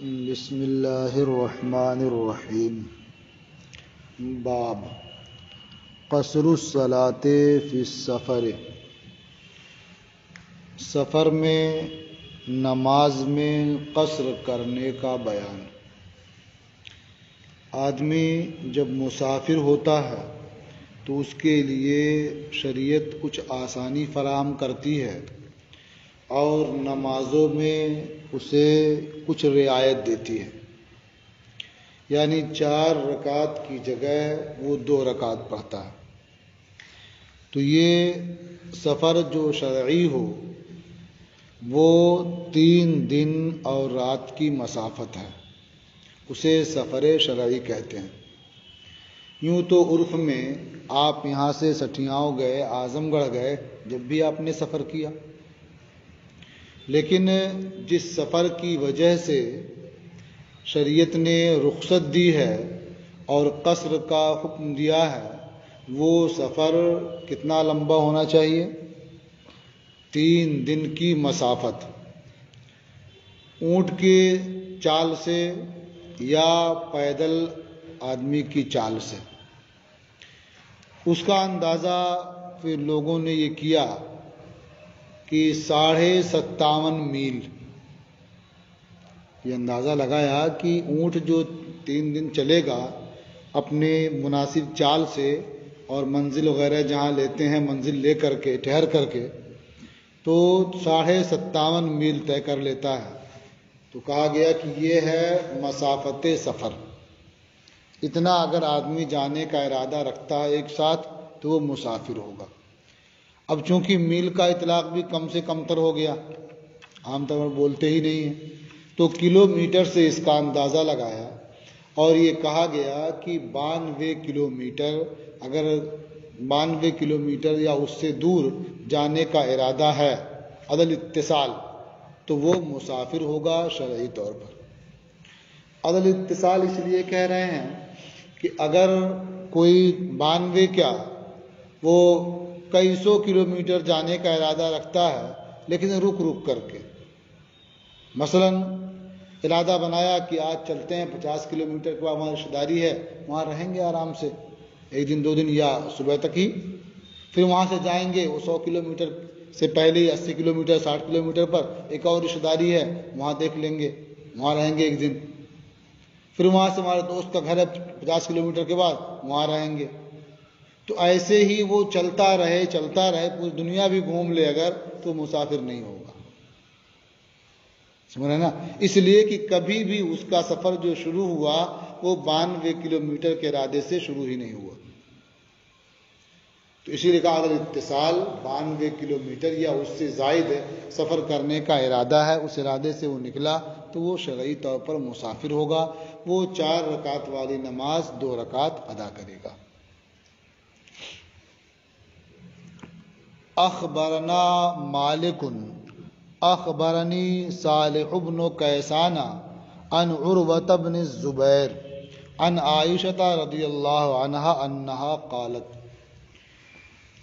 بسم اللہ الرحمن الرحیم۔ باب قصر الصلاۃ فی السفر، سفر میں نماز میں قصر کرنے کا بیان۔ آدمی جب مسافر ہوتا ہے تو اس کے لیے شریعت کچھ آسانی فراہم کرتی ہے اور نمازوں میں اسے کچھ رعایت دیتی ہے، یعنی 4 رکعت کی جگہ وہ 2 رکعت پڑھتا ہے۔ تو یہ سفر جو شرعی ہو وہ 3 دن اور رات کی مسافت ہے، اسے سفر شرعی کہتے ہیں۔ یوں تو عرف میں آپ یہاں سے سٹھیاؤں گئے، اعظم گڑھ گئے، جب بھی آپ نے سفر کیا، لیکن جس سفر کی وجہ سے شریعت نے رخصت دی ہے اور قصر کا حکم دیا ہے، وہ سفر کتنا لمبا ہونا چاہیے؟ 3 دن کی مسافت، اونٹ کے چال سے یا پیدل آدمی کی چال سے۔ اس کا اندازہ پھر لوگوں نے یہ کیا کہ 57.5 میل، یہ اندازہ لگایا کہ اونٹ جو 3 دن چلے گا اپنے مناسب چال سے اور منزل وغیرہ جہاں لیتے ہیں منزل لے کر کے ٹھہر کر کے، تو 57.5 میل طے کر لیتا ہے۔ تو کہا گیا کہ یہ ہے مسافت سفر۔ اتنا اگر آدمی جانے کا ارادہ رکھتا ہے ایک ساتھ تو وہ مسافر ہوگا۔ اب چونکہ میل کا اطلاق بھی کم سے کم تر ہو گیا، عام طور پر بولتے ہی نہیں ہیں، تو کلومیٹر سے اس کا اندازہ لگایا اور یہ کہا گیا کہ 92 کلومیٹر، اگر 92 کلومیٹر یا اس سے دور جانے کا ارادہ ہے عدل اتصال، تو وہ مسافر ہوگا شرعی طور پر۔ عدل اتصال اس لیے کہہ رہے ہیں کہ اگر کوئی 92 کیا وہ کئی سو کلومیٹر جانے کا ارادہ رکھتا ہے لیکن رک رک کر کے، مثلا ارادہ بنایا کہ آج چلتے ہیں 50 کلومیٹر کے بعد وہاں رشتہ داری ہے، وہاں رہیں گے آرام سے 1 دن 2 دن یا صبح تک ہی، پھر وہاں سے جائیں گے وہ 100 کلومیٹر سے پہلے 80 کلومیٹر 60 کلومیٹر پر ایک اور رشتہ داری ہے، وہاں دیکھ لیں گے، وہاں رہیں گے 1 دن، پھر وہاں سے ہمارے دوست کا گھر ہے 50 کلومیٹر کے بعد، وہاں رہیں گے۔ تو ایسے ہی وہ چلتا رہے پوری دنیا بھی گھوم لے اگر، تو مسافر نہیں ہوگا، سمجھ رہے نا؟ اس لیے کہ کبھی بھی اس کا سفر جو شروع ہوا وہ 92 کلومیٹر کے ارادے سے شروع ہی نہیں ہوا۔ تو اسی لیے کہا اگر اتصال 92 کلومیٹر یا اس سے زائد سفر کرنے کا ارادہ ہے، اس ارادے سے وہ نکلا تو وہ شرعی طور پر مسافر ہوگا، وہ 4 رکعت والی نماز 2 رکعت ادا کرے گا۔ اخبرنا مالک اخبرنی صالح بن کیسان عن عروة بن الزبیر عن عائشة رضی اللہ عنہا انہا قالت،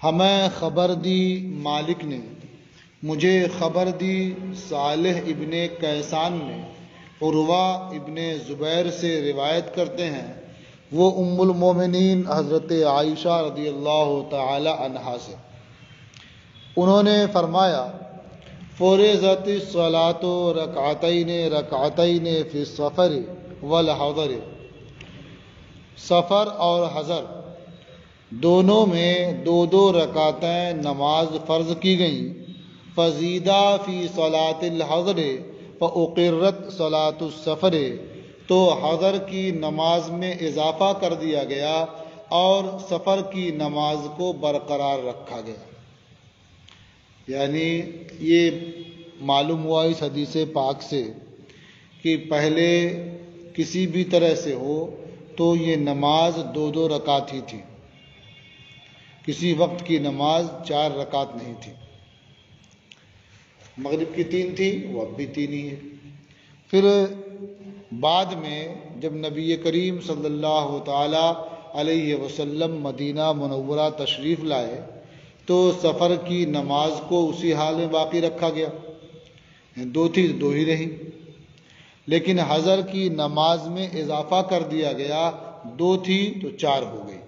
ہمیں خبر دی، مالک نے مجھے خبر دی، صالح ابن کیسان نے عروہ ابن زبیر سے روایت کرتے ہیں، وہ ام المومنین حضرت عائشہ رضی اللہ تعالی عنہا سے، انہوں نے فرمایا فرضت الصلاۃ رکعتین رکعتین فی السفر والحضر، سفر اور حضر دونوں میں 2 رکعتیں نماز فرض کی گئیں، فزیدہ فی صلاۃ الحضر فاقرت صلاۃ السفر، تو حضر کی نماز میں اضافہ کر دیا گیا اور سفر کی نماز کو برقرار رکھا گیا۔ یعنی یہ معلوم ہوا اس حدیث پاک سے کہ پہلے کسی بھی طرح سے ہو تو یہ نماز 2 رکعت ہی تھی، کسی وقت کی نماز 4 رکعت نہیں تھی۔ مغرب کی 3 تھی، وہ اب بھی 3 ہی ہے۔ پھر بعد میں جب نبی کریم صلی اللہ تعالی علیہ وسلم مدینہ منورہ تشریف لائے تو سفر کی نماز کو اسی حال میں باقی رکھا گیا، 2 تھی 2 ہی رہی۔ لیکن حضر کی نماز میں اضافہ کر دیا گیا، 2 تھی تو 4 ہو گئی،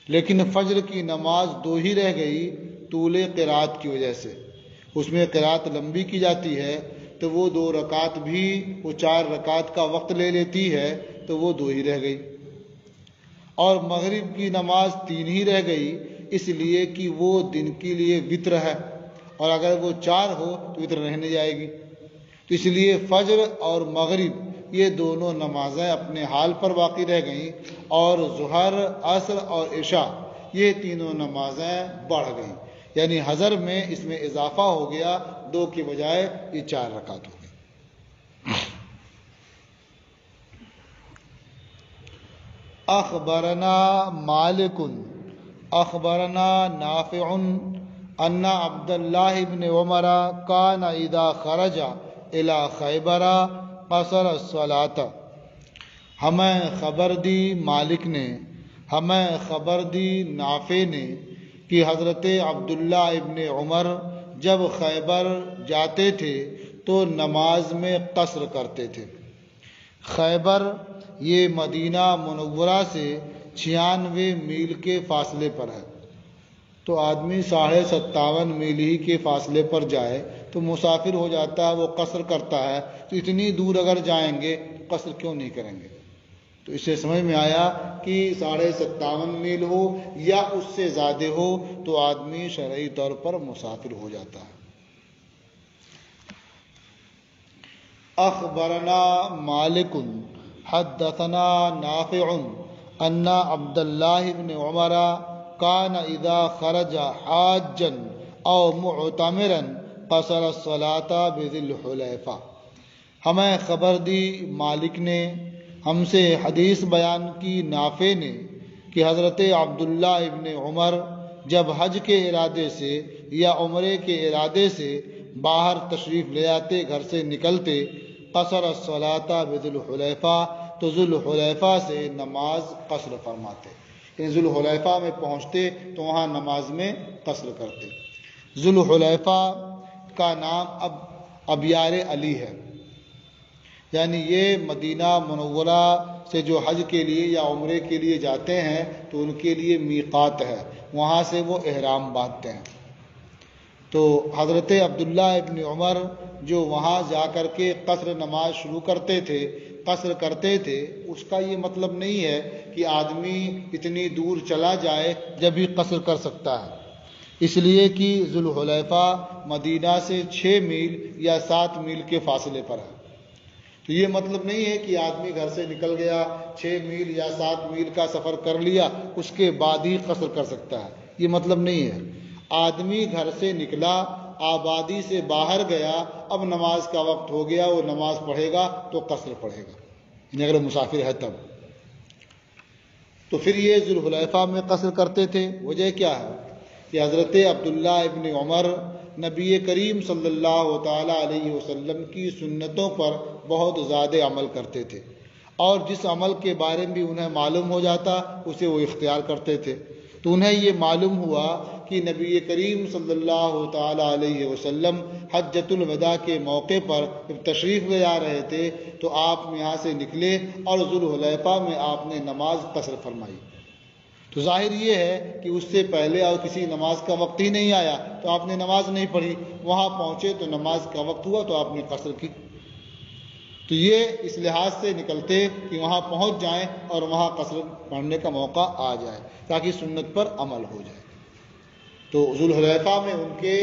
لیکن فجر کی نماز 2 ہی رہ گئی طول قرات کی وجہ سے، اس میں قرات لمبی کی جاتی ہے تو وہ 2 رکعت بھی وہ 4 رکعت کا وقت لے لیتی ہے تو وہ 2 ہی رہ گئی، اور مغرب کی نماز 3 ہی رہ گئی اس لیے کہ وہ دن کے لیے وتر ہے، اور اگر وہ 4 ہو تو وتر رہنے جائے گی، تو اس لیے فجر اور مغرب یہ دونوں نمازیں اپنے حال پر باقی رہ گئیں، اور ظہر، عصر اور عشاء یہ تینوں نمازیں بڑھ گئیں، یعنی حضر میں اس میں اضافہ ہو گیا، 2 کے بجائے یہ 4 رکعت ہو گئی۔ اخبرنا مالک اخبرنا نافع ان عبد اللہ بن عمر کان اذا خرج الى خیبر قصر الصلاۃ۔ ہمیں خبر دی مالک نے، ہمیں خبر دی نافع نے کہ حضرت عبداللہ ابن عمر جب خیبر جاتے تھے تو نماز میں قصر کرتے تھے۔ خیبر یہ مدینہ منورہ سے 96 میل کے فاصلے پر ہے، تو آدمی 57.5 میل ہی کے فاصلے پر جائے تو مسافر ہو جاتا ہے، وہ قصر کرتا ہے، تو اتنی دور اگر جائیں گے قصر کیوں نہیں کریں گے؟ تو اس سے سمجھ میں آیا کہ 57.5 میل ہو یا اس سے زیادہ ہو تو آدمی شرعی طور پر مسافر ہو جاتا ہے۔ اخبرنا مالک حدثنا نافع ان عبد اللہ بن عمر کان اذا خرج حاجا او معتمرا قصر الصلاۃ بذی الحلیفہ۔ ہمیں خبر دی مالک نے، ہم سے حدیث بیان کی نافع نے کہ حضرت عبداللہ ابن عمر جب حج کے ارادے سے یا عمرے کے ارادے سے باہر تشریف لے آتے، گھر سے نکلتے، قصر الصلاۃ بذی الحلیفہ تو ذو الحلیفہ سے نماز قصر فرماتے، یعنی ذو الحلیفہ میں پہنچتے تو وہاں نماز میں قصر کرتے۔ ذو الحلیفہ کا نام اب ابیار علی ہے، یعنی یہ مدینہ منورہ سے جو حج کے لیے یا عمرے کے لیے جاتے ہیں تو ان کے لیے میقات ہے، وہاں سے وہ احرام باندھتے ہیں۔ تو حضرت عبداللہ ابن عمر جو وہاں جا کر کے قصر نماز شروع کرتے تھے، قصر کرتے تھے، اس کا یہ مطلب نہیں ہے کہ آدمی اتنی دور چلا جائے جب بھی قصر کر سکتا ہے، اس لیے کہ ذو الحلیفہ مدینہ سے 6 میل یا 7 میل کے فاصلے پر ہے، تو یہ مطلب نہیں ہے کہ آدمی گھر سے نکل گیا 6 میل یا 7 میل کا سفر کر لیا اس کے بعد ہی قصر کر سکتا ہے، یہ مطلب نہیں ہے۔ آدمی گھر سے نکلا، آبادی سے باہر گیا، اب نماز کا وقت ہو گیا، وہ نماز پڑھے گا تو قصر پڑھے گا، یعنی اگر مسافر ہے تب۔ تو پھر یہ ذو الحلیفہ میں قصر کرتے تھے، وجہ کیا ہے کہ حضرت عبداللہ ابن عمر نبی کریم صلی اللہ تعالیٰ علیہ وسلم کی سنتوں پر بہت زیادہ عمل کرتے تھے، اور جس عمل کے بارے میں بھی انہیں معلوم ہو جاتا اسے وہ اختیار کرتے تھے۔ تو انہیں یہ معلوم ہوا کہ نبی کریم صلی اللہ تعالیٰ علیہ وسلم حجۃ الوداع کے موقع پر جب تشریف لے آ رہے تھے تو آپ یہاں سے نکلے اور ذو الحلیفہ میں آپ نے نماز قصر فرمائی، تو ظاہر یہ ہے کہ اس سے پہلے اور کسی نماز کا وقت ہی نہیں آیا تو آپ نے نماز نہیں پڑھی، وہاں پہنچے تو نماز کا وقت ہوا تو آپ نے قصر کی۔ تو یہ اس لحاظ سے نکلتے کہ وہاں پہنچ جائیں اور وہاں قصر پڑھنے کا موقع آ جائے تاکہ سنت پر عمل ہو جائے۔ تو ذو الحلیفہ میں ان کے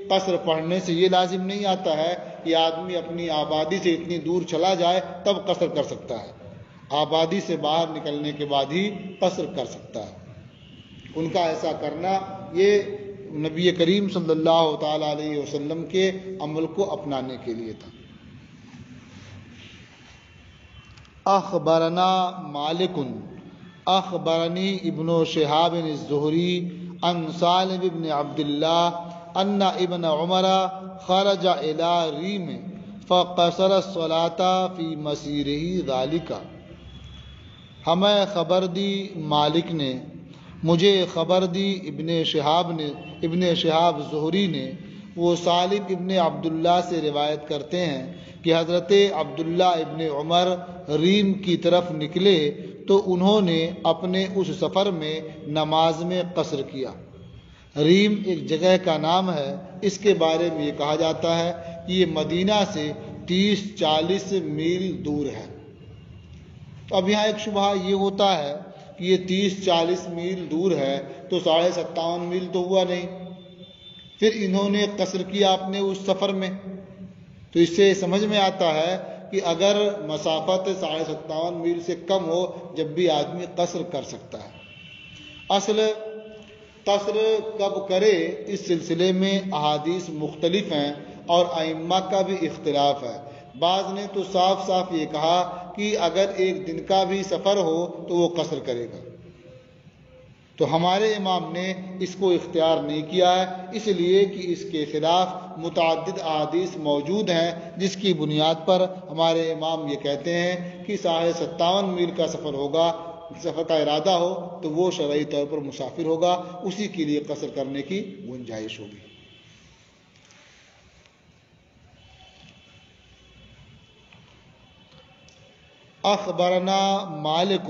قصر پڑھنے سے یہ لازم نہیں آتا ہے کہ آدمی اپنی آبادی سے اتنی دور چلا جائے تب قصر کر سکتا ہے، آبادی سے باہر نکلنے کے بعد ہی قصر کر سکتا ہے۔ ان کا ایسا کرنا یہ نبی کریم صلی اللہ تعالیٰ علیہ وسلم کے عمل کو اپنانے کے لیے تھا۔ اخبرنا مالک اخبرنی ابن شہاب الزہری عن سالم بن عبد اللہ ان ابن عمر خرج الى ریم فقصر الصلاة فی مسیرہ ذالک۔ ہمیں خبر دی مالک نے، مجھے خبر دی ابن شہاب زہری نے، وہ سالم ابن عبداللہ سے روایت کرتے ہیں کہ حضرت عبداللہ ابن عمر ریم کی طرف نکلے تو انہوں نے اپنے اس سفر میں نماز میں قصر کیا۔ ریم ایک جگہ کا نام ہے، اس کے بارے میں یہ کہا جاتا ہے کہ یہ مدینہ سے 30-40 میل دور ہے۔ تو اب یہاں ایک شبہ یہ ہوتا ہے کہ یہ 30-40 میل دور ہے تو 57.5 میل تو ہوا نہیں، پھر انہوں نے قصر کیا اپنے اس سفر میں۔ تو اس سے سمجھ میں آتا ہے کہ اگر مسافت 57.5 میل سے کم ہو جب بھی آدمی قصر کر سکتا ہے۔ اصل قصر کب کرے اس سلسلے میں احادیث مختلف ہیں اور ائمہ کا بھی اختلاف ہے۔ بعض نے تو صاف صاف یہ کہا کہ اگر ایک دن کا بھی سفر ہو تو وہ قصر کرے گا، تو ہمارے امام نے اس کو اختیار نہیں کیا ہے، اس لیے کہ اس کے خلاف متعدد احادیث موجود ہیں، جس کی بنیاد پر ہمارے امام یہ کہتے ہیں کہ 57.5 میل کا سفر ہوگا، سفر کا ارادہ ہو تو وہ شرعی طور پر مسافر ہوگا، اسی کے لیے قصر کرنے کی گنجائش ہوگی۔ اخبرنا مالک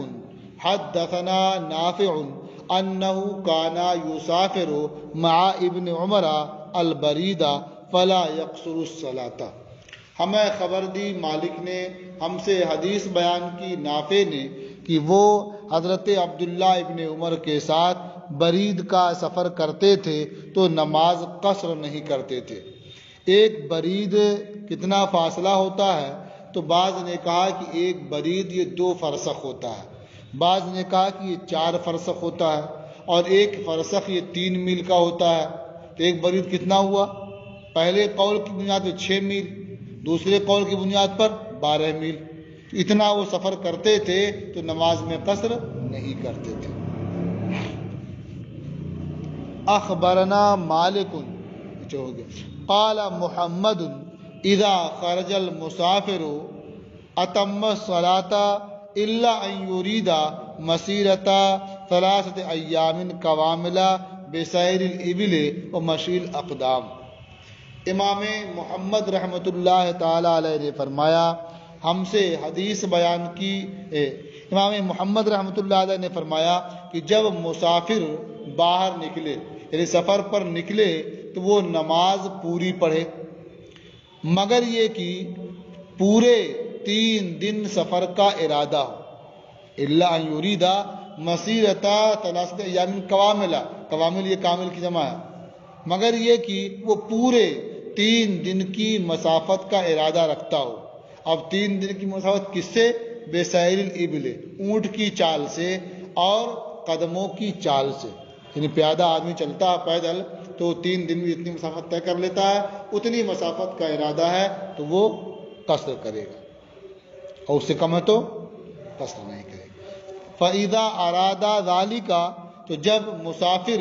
حدثنا نافع انه كان يسافر مع ابن عمر البرید فلا يقصر الصلاة۔ ہمیں خبر دی مالک نے، ہم سے حدیث بیان کی نافع نے کہ وہ حضرت عبداللہ ابن عمر کے ساتھ برید کا سفر کرتے تھے تو نماز قصر نہیں کرتے تھے۔ ایک برید کتنا فاصلہ ہوتا ہے؟ تو بعض نے کہا کہ ایک برید یہ 2 فرسخ ہوتا ہے، بعض نے کہا کہ یہ 4 فرسخ ہوتا ہے، اور ایک فرسخ یہ 3 میل کا ہوتا ہے۔ تو ایک برید کتنا ہوا؟ پہلے قول کی بنیاد پر 6 میل، دوسرے قول کی بنیاد پر 12 میل۔ اتنا وہ سفر کرتے تھے تو نماز میں قصر نہیں کرتے تھے۔ اخبرنا مالک قال محمد اذا خرج المسافر اتم الصلاة الا ان يريد مسیرۃ 3 ایام کوامل بسیر الابل ومشی الاقدام۔ امام محمد رحمۃ اللہ تعالی علیہ نے فرمایا، ہم سے حدیث بیان کی امام محمد رحمۃ اللہ علیہ نے فرمایا کہ جب مسافر باہر نکلے، یعنی سفر پر نکلے، تو وہ نماز پوری پڑھے، مگر یہ کہ پورے 3 دن سفر کا ارادہ ہو۔ الا ان یرید مسیرۃ 3 ایام کوامل، کوامل یہ کامل کی جمع ہے، مگر یہ کہ وہ پورے 3 دن کی مسافت کا ارادہ رکھتا ہو۔ اب 3 دن کی مسافت کس سے؟ بسیر الابل، اونٹ کی چال سے اور قدموں کی چال سے، یعنی پیادہ آدمی چلتا ہے پیدل تو 3 دن میں جتنی مسافت طے کر لیتا ہے، اتنی مسافت کا ارادہ ہے تو وہ قصر کرے گا، اور اس سے کم ہے تو قصر نہیں کرے گا۔ فَإِذَا أَرَادَ ذَلِكَ، تو جب مسافر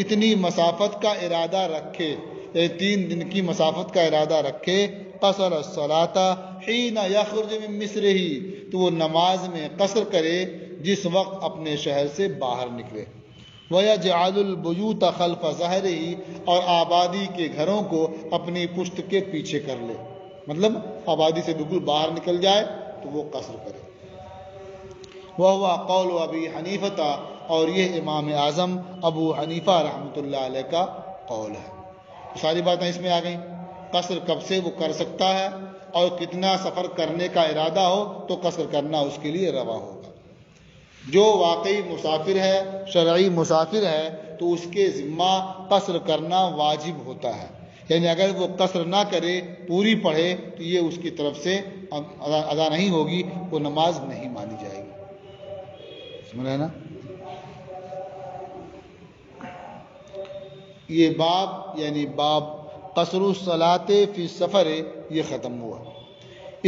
اتنی مسافت کا ارادہ رکھے، یعنی 3 دن کی مسافت کا ارادہ رکھے، قصر الصلاة حین یخرج من مصرہ، تو وہ نماز میں قصر کرے جس وقت اپنے شہر سے باہر نکلے۔ وَيَجْعَلُ الْبُيُوتَ خَلْفَ ظَهْرِهِ، اور آبادی کے گھروں کو اپنی پشت کے پیچھے کر لے، مطلب آبادی سے بالکل باہر نکل جائے تو وہ قصر کرے۔ وَهُوَ قَوْلُ أَبِي حَنِيفَةَ، اور یہ امام اعظم ابو حنیفہ رحمۃ اللہ علیہ کا قول ہے۔ ساری باتیں اس میں آ گئیں۔ قصر کب سے وہ کر سکتا ہے، اور کتنا سفر کرنے کا ارادہ ہو تو قصر کرنا اس کے لیے روا ہوگا۔ جو واقعی مسافر ہے، شرعی مسافر ہے، تو اس کے ذمہ قصر کرنا واجب ہوتا ہے، یعنی اگر وہ قصر نہ کرے، پوری پڑھے، تو یہ اس کی طرف سے ادا نہیں ہوگی، وہ نماز نہیں مانی جائے گی۔ سمجھ رہے نا؟ یہ باب یعنی باب قصر الصلاۃ فی السفر یہ ختم ہوا۔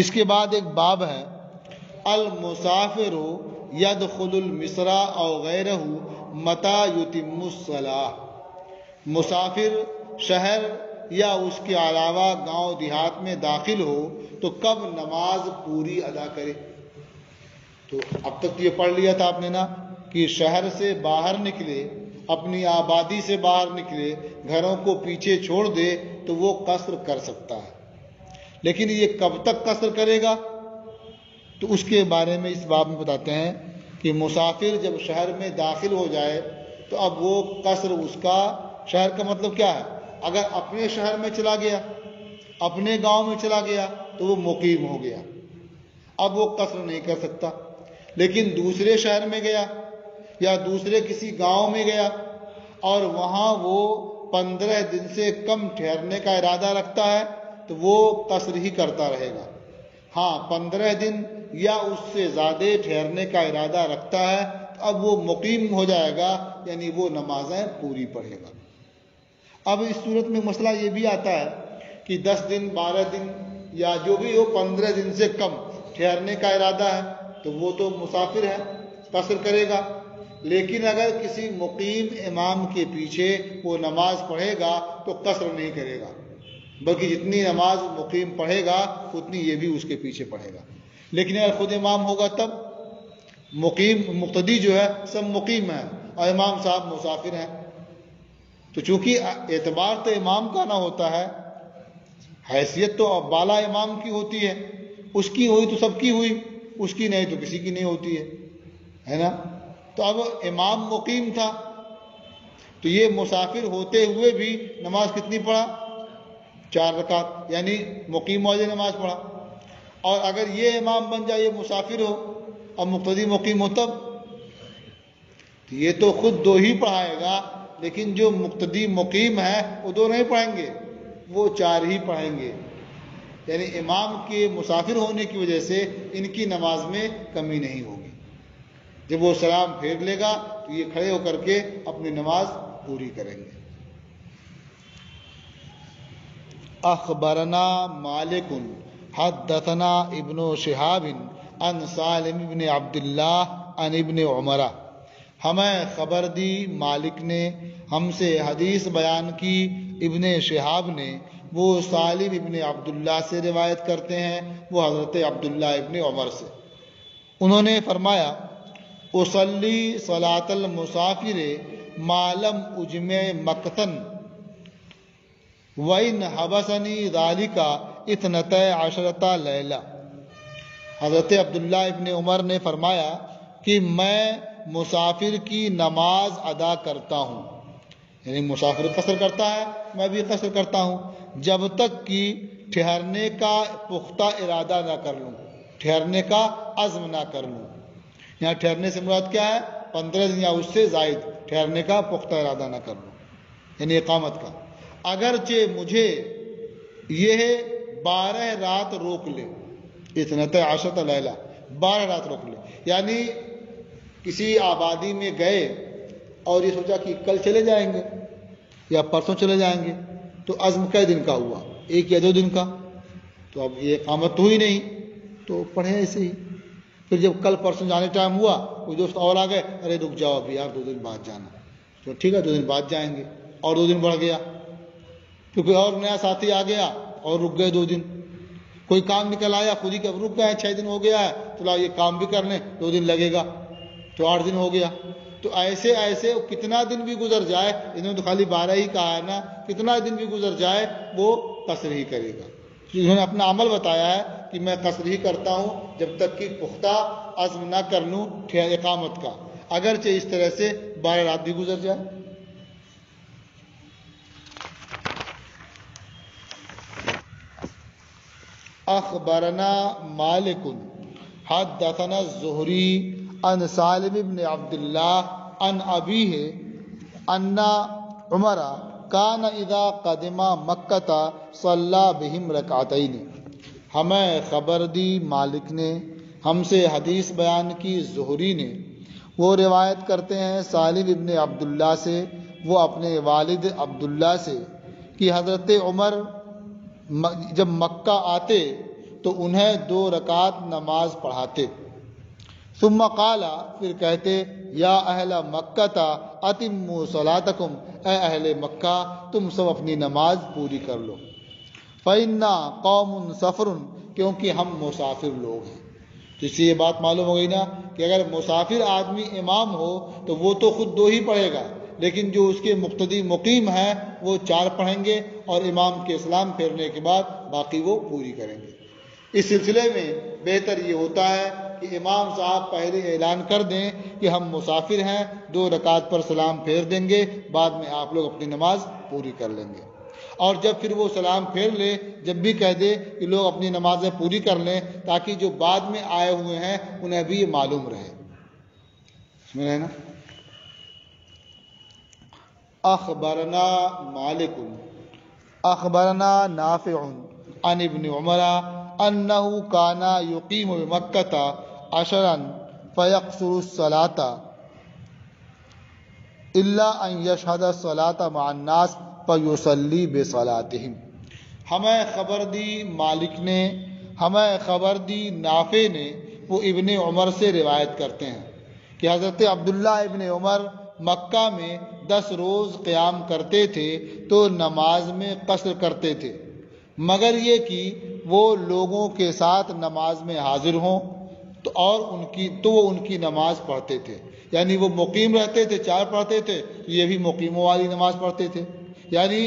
اس کے بعد ایک باب ہے المسافر یدخل المصر او غیرہ متی یتم الصلاۃ، مسافر شہر یا اس کے علاوہ گاؤں دیہات میں داخل ہو تو کب نماز پوری ادا کرے۔ تو اب تک یہ پڑھ لیا تھا آپ نے نا کہ شہر سے باہر نکلے، اپنی آبادی سے باہر نکلے، گھروں کو پیچھے چھوڑ دے تو وہ قصر کر سکتا ہے، لیکن یہ کب تک قصر کرے گا؟ تو اس کے بارے میں اس باب میں بتاتے ہیں کہ مسافر جب شہر میں داخل ہو جائے تو اب وہ قصر اس کا، شہر کا مطلب کیا ہے؟ اگر اپنے شہر میں چلا گیا، اپنے گاؤں میں چلا گیا تو وہ مقیم ہو گیا، اب وہ قصر نہیں کر سکتا۔ لیکن دوسرے شہر میں گیا یا دوسرے کسی گاؤں میں گیا اور وہاں وہ 15 دن سے کم ٹھہرنے کا ارادہ رکھتا ہے تو وہ قصر ہی کرتا رہے گا۔ ہاں 15 دن یا اس سے زیادہ ٹھہرنے کا ارادہ رکھتا ہے تو اب وہ مقیم ہو جائے گا، یعنی وہ نمازیں پوری پڑھے گا۔ اب اس صورت میں مسئلہ یہ بھی آتا ہے کہ 10 دن 12 دن یا جو بھی ہو 15 دن سے کم ٹھہرنے کا ارادہ ہے تو وہ تو مسافر ہے، قصر کرے گا۔ لیکن اگر کسی مقیم امام کے پیچھے وہ نماز پڑھے گا تو قصر نہیں کرے گا، بلکہ جتنی نماز مقیم پڑھے گا اتنی یہ بھی اس کے پیچھے پڑھے گا۔ لیکن اگر خود امام ہوگا تب مقیم مقتدی جو ہے سب مقیم ہے اور امام صاحب مسافر ہیں، تو چونکہ اعتبار تو امام کا نہ ہوتا ہے، حیثیت تو بالا امام کی ہوتی ہے، اس کی ہوئی تو سب کی ہوئی، اس کی نہیں تو کسی کی نہیں ہوتی ہے نا۔ تو اب امام مقیم تھا تو یہ مسافر ہوتے ہوئے بھی نماز کتنی پڑھا؟ 4 رکعت، یعنی مقیم والی نماز پڑھا۔ اور اگر یہ امام بن جائے، یہ مسافر ہو اور مقتدی مقیم ہو تب تو یہ تو خود 2 ہی پڑھائے گا، لیکن جو مقتدی مقیم ہے وہ 2 نہیں پڑھیں گے، وہ 4 ہی پڑھیں گے۔ یعنی امام کے مسافر ہونے کی وجہ سے ان کی نماز میں کمی نہیں ہوگی۔ جب وہ سلام پھیر لے گا تو یہ کھڑے ہو کر کے اپنی نماز پوری کریں گے۔ اخبرنا مالک حدثنا ابن شہاب عن سالم بن عبداللہ عن ابن عمر، ہمیں خبر دی مالک نے، ہم سے حدیث بیان کی ابن شہاب نے، وہ سالم ابن عبداللہ سے روایت کرتے ہیں، وہ حضرت عبداللہ ابن عمر سے۔ انہوں نے فرمایا اصلی صلاۃ المسافر ما لم اجمع مقتن وَإِنْ حَبَسَنِي ذَلِكَ 12 لیلہ۔ حضرت عبداللہ ابن عمر نے فرمایا کہ میں مسافر کی نماز ادا کرتا ہوں، یعنی مسافر قصر کرتا ہے میں بھی قصر کرتا ہوں، جب تک کہ ٹھہرنے کا پختہ ارادہ نہ کر لوں، ٹھہرنے کا عزم نہ کر لوں۔ یہاں ٹھہرنے سے مراد کیا ہے؟ 15 دن یا اس سے زائد ٹھہرنے کا پختہ ارادہ نہ کر لوں، یعنی اقامت کا۔ اگرچہ مجھے یہ 12 رات روک لے، 12 لیلہ 12 رات روک لے، یعنی کسی آبادی میں گئے اور یہ سوچا کہ کل چلے جائیں گے یا پرسوں چلے جائیں گے، تو عزم کئے دن کا ہوا؟ 1 یا 2 دن کا، تو اب یہ اقامت تو ہوئی نہیں، تو پڑھے ایسے ہی۔ پھر جب کل پرسوں جانے ٹائم ہوا کوئی دوست اور آ گئے، ارے رک جاؤ ابھی یار 2 دن بعد جانا، تو ٹھیک ہے 2 دن بعد جائیں گے، اور 2 دن بڑھ گیا، کیونکہ اور نیا ساتھی آ گیا اور رک گئے 2 دن، کوئی کام نکل آیا خود ہی کہ رک گئے 6 دن ہو گیا ہے تو لاؤ یہ کام بھی کر لیں، 2 دن لگے گا، تو 8 دن ہو گیا۔ تو ایسے ایسے کتنا دن بھی گزر جائے، انہوں نے تو خالی 12 ہی کہا ہے نا، کتنا دن بھی گزر جائے وہ قصر ہی کرے گا۔ انہوں نے اپنا عمل بتایا ہے کہ میں قصر ہی کرتا ہوں جب تک کہ پختہ عزم نہ کر لوں اقامت کا، اگرچہ اس طرح سے 12 رات بھی گزر جائے۔ اخبرنا مالک حدثنا الزہری عن سالم بن عبداللہ عن ابیہ ان عمر کان اذا قدم مکہ صلی بہم رکعتین۔ ہمیں خبر دی مالک نے، ہم سے حدیث بیان کی زہری نے، وہ روایت کرتے ہیں سالم ابن عبداللہ سے، وہ اپنے والد عبداللہ سے، کہ حضرت عمر جب مکہ آتے تو انہیں 2 رکعت نماز پڑھاتے، ثم قال، پھر کہتے، یا اہل مکہ اتموا صلاتکم، اے اہل مکہ تم سب اپنی نماز پوری کر لو، فإنا قوم سفر، کیونکہ ہم مسافر لوگ ہیں۔ تو اس سے یہ بات معلوم ہو گئی نا کہ اگر مسافر آدمی امام ہو تو وہ تو خود 2 ہی پڑھے گا، لیکن جو اس کے مقتدی مقیم ہیں وہ 4 پڑھیں گے اور امام کے سلام پھیرنے کے بعد باقی وہ پوری کریں گے۔ اس سلسلے میں بہتر یہ ہوتا ہے کہ امام صاحب پہلے اعلان کر دیں کہ ہم مسافر ہیں، 2 رکعت پر سلام پھیر دیں گے، بعد میں آپ لوگ اپنی نماز پوری کر لیں گے۔ اور جب پھر وہ سلام پھیر لے، جب بھی کہہ دے کہ لوگ اپنی نمازیں پوری کر لیں، تاکہ جو بعد میں آئے ہوئے ہیں انہیں بھی یہ معلوم رہے۔ سمجھ رہے نا؟ اخبرنا مالک اخبرنا نافع عن ابن عمر انه كان يقيم بمكة 10 فيقصر الصلاة الا ان يشهد الصلاة مع الناس فيصلي بصلاتهم۔ ہمیں خبر دی مالک نے، ہمیں خبر دی نافع نے، وہ ابن عمر سے روایت کرتے ہیں کہ حضرت عبداللہ ابن عمر مکہ میں 10 روز قیام کرتے تھے تو نماز میں قصر کرتے تھے، مگر یہ کہ وہ لوگوں کے ساتھ نماز میں حاضر ہوں تو وہ ان کی نماز پڑھتے تھے۔ یعنی وہ مقیم رہتے تھے، 4 پڑھتے تھے، یہ بھی مقیموں والی نماز پڑھتے تھے۔ یعنی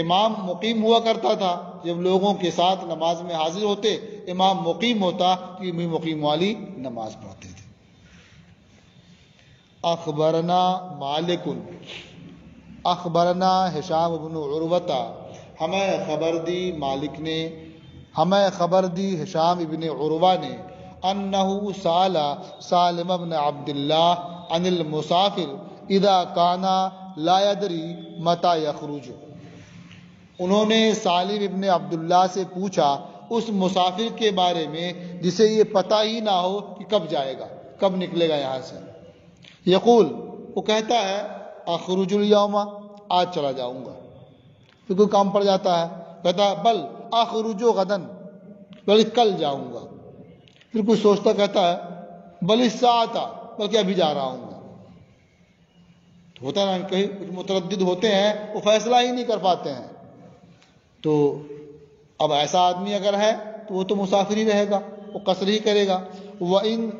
امام مقیم ہوا کرتا تھا، جب لوگوں کے ساتھ نماز میں حاضر ہوتے، امام مقیم ہوتا تو یہ بھی مقیم والی نماز پڑھتے تھے۔ اخبرنا مالک اخبرنا ہشام بن عروہ، ہمیں خبر دی مالک نے، ہمیں خبر دی ہشام ابن عروہ نے، انہ سال سالم بن عبداللہ عن المسافر اذا کان لا يدری متى یخرج۔ انہوں نے سالم ابن عبداللہ سے پوچھا اس مسافر کے بارے میں جسے یہ پتہ ہی نہ ہو کہ کب جائے گا، کب نکلے گا یہاں سے۔ یقول، وہ کہتا ہے اخرج اليوم، آج چلا جاؤں گا، پھر کوئی کام پڑ جاتا ہے کہتا ہے بل اخرج غدن، بلکہ کل جاؤں گا۔ پھر کوئی سوچتا کہتا ہے بل الساعۃ، بلکہ ابھی جا رہا ہوں گا۔ ہوتا ہے نا، کہیں کچھ متردد ہوتے ہیں، وہ فیصلہ ہی نہیں کر پاتے ہیں۔ تو اب ایسا آدمی اگر ہے تو وہ تو مسافر ہی رہے گا، وہ قصر ہی کرے گا۔ وَإِن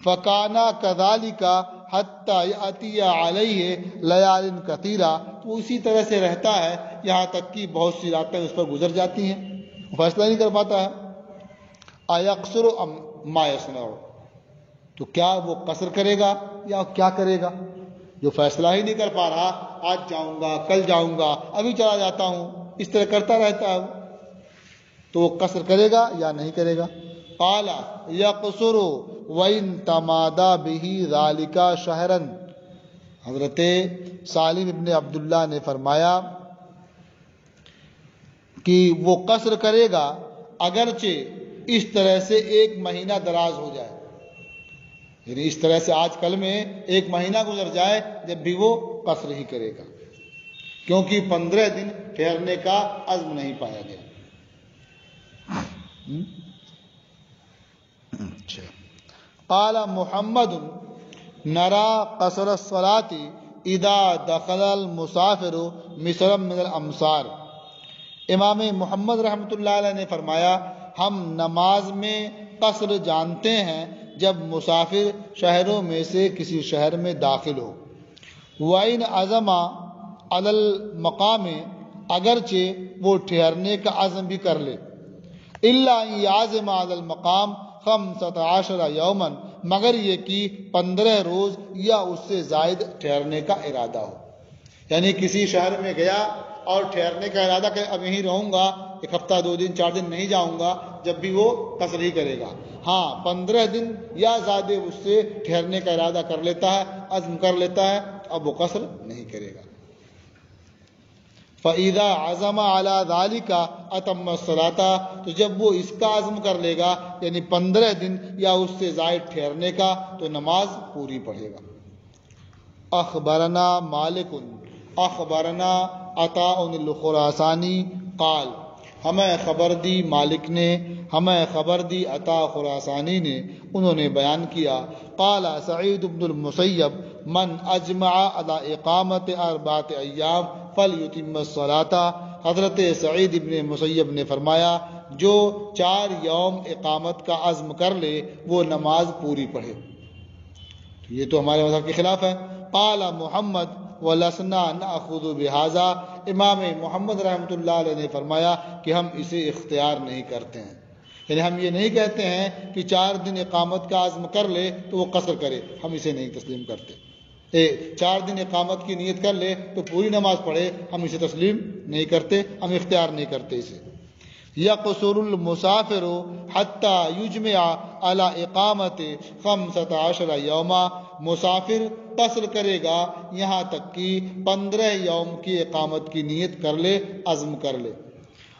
فَكَانَ كَذَلِكَ حَتَّى يَأْتِيَ عَلَيْهِ لَيَالٍ كَثِيرًا، تو اسی طرح سے رہتا ہے یہاں تک کہ بہت سی راتیں اس پر گزر جاتی ہیں، وہ فیصلہ نہیں کر پاتا ہے۔ أَيَقْصُرُ أَمْ مَا يَصْنَعُ، تو کیا وہ قصر کرے گا یا کیا کرے گا؟ جو فیصلہ ہی نہیں کر پا رہا، آج جاؤں گا، کل جاؤں گا، ابھی چلا جاتا ہوں، اس طرح کرتا رہتا ہے، تو وہ قصر کرے گا یا نہیں کرے گا؟ قال یقصر وَإِن تَمَادَى بِهِ ذَلِكَ شَهْرًا، حضرت سالم ابن عبداللہ نے فرمایا کہ وہ قصر کرے گا اگرچہ اس طرح سے 1 مہینہ دراز ہو جائے، یعنی اس طرح سے آج کل میں 1 مہینہ گزر جائے، جب بھی وہ قصر ہی کرے گا، کیونکہ 15 دن ٹھہرنے کا عزم نہیں پایا گیا۔ قال محمد نرى قصر الصلاة اذا دخل المسافر مصرا من الامصار، امام محمد رحمۃ اللہ علیہ نے فرمایا ہم نماز میں قصر جانتے ہیں جب مسافر شہروں میں سے کسی شہر میں داخل ہو۔ وَإِنْ عَزَمَ عَلَى الْمَقَامِ، اگرچہ وہ ٹھہرنے کا عزم بھی کر لے، إِلَّا أَنْ يَعْزِمَ عَلَى الْمَقَامِ 15 یوماً، مگر یہ کہ 15 روز یا اس سے زائد ٹھہرنے کا ارادہ ہو۔ یعنی کسی شہر میں گیا اور ٹھہرنے کا ارادہ کہ اب یہیں رہوں گا، 1 ہفتہ 2 دن 4 دن نہیں جاؤں گا، جب بھی وہ قصر ہی کرے گا۔ ہاں 15 دن یا زیادہ اس سے ٹھہرنے کا ارادہ کر لیتا ہے، عزم کر لیتا ہے، اب وہ قصر نہیں کرے گا۔ فَإِذَا عَزَمَ عَلَى ذَلِكَ أَتَمَّ الصَّلَاةَ، تو جب وہ اس کا عزم کر لے گا، یعنی 15 دن یا اس سے زائد ٹھہرنے کا، تو نماز پوری پڑھے گا۔ اخبرنا مالک اخبرنا عطاء الخراسانی قال، ہمیں خبر دی مالک نے، ہمیں خبر دی عطاء خراسانی نے، انہوں نے بیان کیا قال سعید بن المسیب من اجمع على اقامت 4 ایام فلیتم الصلاة، حضرت سعید ابن مسیب نے فرمایا جو 4 یوم اقامت کا عزم کر لے وہ نماز پوری پڑھے۔ یہ تو ہمارے مذہب کے خلاف ہے۔ قال محمد وَلَسْنَا نَأْخُذُ بِهَذَا، امام محمد رحمۃ اللہ علیہ نے فرمایا کہ ہم اسے اختیار نہیں کرتے ہیں، یعنی ہم یہ نہیں کہتے ہیں کہ 4 دن اقامت کا عزم کر لے تو وہ قصر کرے، ہم اسے نہیں تسلیم کرتے۔ 4 دن اقامت کی نیت کر لے تو پوری نماز پڑھے، ہم اسے تسلیم نہیں کرتے، ہم اختیار نہیں کرتے اسے۔ یقصر المسافر حتی یجمع علی اقامت 15 یوما، مسافر قصر کرے گا یہاں تک کہ 15 یوم کی اقامت کی نیت کر لے، عزم کر لے۔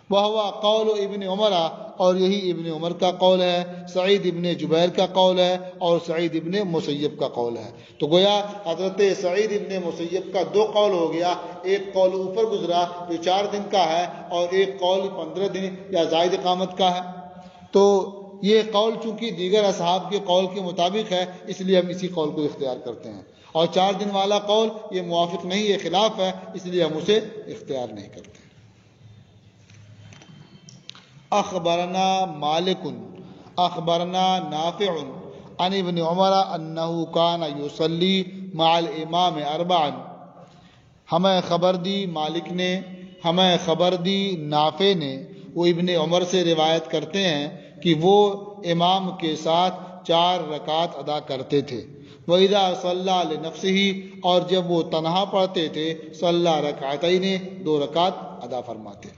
وہو قول ابن عمر، اور یہی ابن عمر کا قول ہے، سعید ابن جبیر کا قول ہے، اور سعید ابن مسیب کا قول ہے۔ تو گویا حضرت سعید ابن مسیب کا 2 قول ہو گیا، ایک قول اوپر گزرا جو 4 دن کا ہے، اور ایک قول 15 دن یا زائد اقامت کا ہے۔ تو یہ قول چونکہ دیگر اصحاب کے قول کے مطابق ہے، اس لیے ہم اسی قول کو اختیار کرتے ہیں، اور 4 دن والا قول یہ موافق نہیں، یہ خلاف ہے، اس لیے ہم اسے اختیار نہیں کرتے۔ اخبرنا مالک اخبرنا نافع عن ابن عمر انه كان يصلي مع الامام 4، ہمیں خبر دی مالک نے، ہمیں خبر دی نافع نے، وہ ابن عمر سے روایت کرتے ہیں کہ وہ امام کے ساتھ 4 رکعت ادا کرتے تھے۔ وَإِذَا صَلَّى لِنَفْسِهِ، اور جب وہ تنہا پڑھتے تھے، صلی رکعتین، 2 رکعت ادا فرماتے۔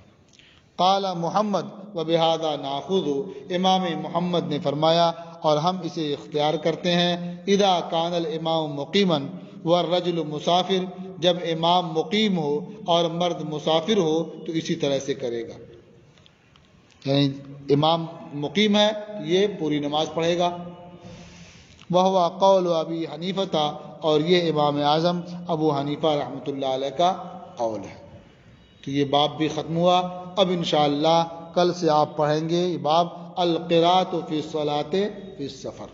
قال محمد وبهذا ناخذ، امام محمد نے فرمایا اور ہم اسے اختیار کرتے ہیں، اذا كان الامام مقیما والرجل مسافر، جب امام مقیم ہو اور مرد مسافر ہو تو اسی طرح سے کرے گا، یعنی امام مقیم ہے یہ پوری نماز پڑھے گا۔ وہو قول ابی حنیفہ، اور یہ امام اعظم ابو حنیفہ رحمۃ اللہ علیہ کا قول ہے۔ تو یہ باب بھی ختم ہوا۔ اب انشاءاللہ کل سے آپ پڑھیں گے یہ باب القراءۃ فی الصلاۃ فی السفر۔